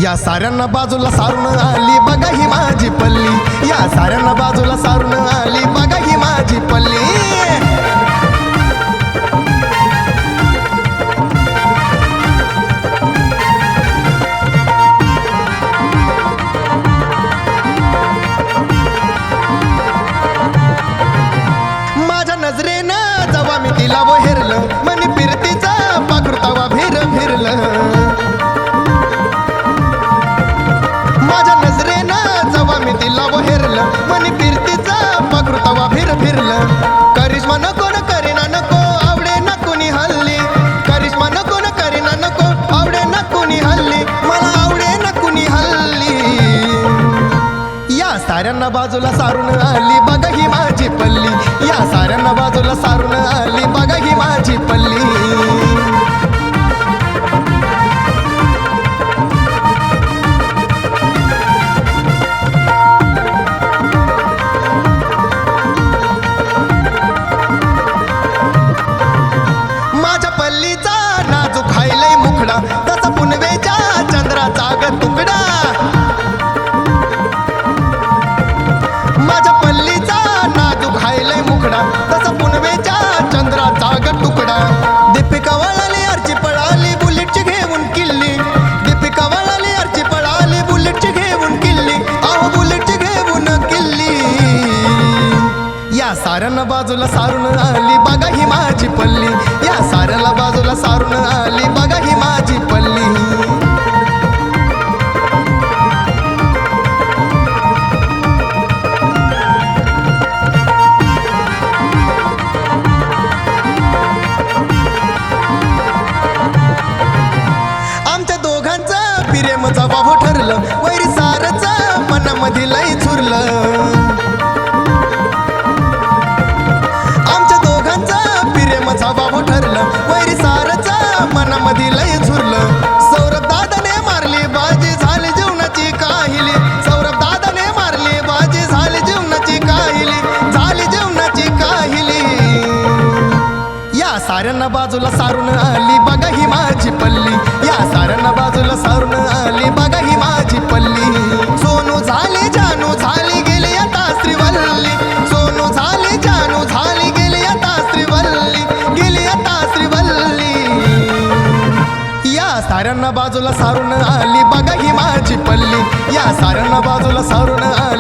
या साऱ्यांना बाजूला सारून आली बघा ही माझी पल्ली, या साऱ्यांना बाजूला सारून आली बघा ही माझी पल्ली. माझ्या नजरेनं जेव्हा मी तिला हेरलं, मनी फिरतीचा पाखरुतावा फिर फिरलं. माझ्या नजरेनं जेव्हा मी तिला हेरलं, मनी फिरतीचा पाखरुतावा फिर फिरलं. करिश्मा नको न करीना नको, आवडे ना कोणी हल्ली. करिश्मा नको न करीना नको, आवडे ना कोणी हल्ली. मला आवडे ना कोणी हल्ली. या साऱ्यांना बाजूला सारून आली बघा ही माझी पल्ली, या साऱ्यांना बाजूला सारून आली बघा ही माझी पल्ली. माझ्या पल्लीचा नाजूक खायलय मुखडा, तसा पुनवेच्या चंद्राचा ग तुकडा. माझ्या पल्लीचा नाजूक खायलय मुखडा, तसा पुनवेच्या चंद्राचा ग तुकडा. दीपिका वळाली अर्ची पळाली बुलेटची घेऊन किल्ली. दीपिका वळाली अर्ची पळाली बुलेटची घेऊन किल्ली. अहो बुलेटची घेऊन किल्ली. या साऱ्यांना बाजूला सारून आली बघा ही माझी पल्ली, या साऱ्याला बाजूला सारून आली बघा ही माझी पल्ली. आमच्या दोघांचं प्रेमचं बाबू ठरलं, वैरी सारचं मनामध्ये लई चुरलं. आमच्या दोघांचं प्रेमचं बाबू ठरलं, वैरी सारचं मनामध्ये लई चुरलं. सौरभ दादाने मारली बाजी झाली जीवनाची काहिली. सौरभ दादाने मारली बाजी झाली जीवनाची काहिली, झाली जीवनाची काहिली. या साऱ्यांना बाजूला सारून आली बघा ही माझी पल्ली, या साऱ्यांना बाजूला सारून आली बघा ही माझी पल्ली. सोनू झाली जानू झाली गेली आता श्रीवल्ली. सोनू झाली जानू झाली गेली आता श्रीवल्ली, गेली आता श्रीवल्ली. या साऱ्यांना बाजूला सारून आली बघा ही माझी पल्ली, या साऱ्यांना बाजूला सारून आली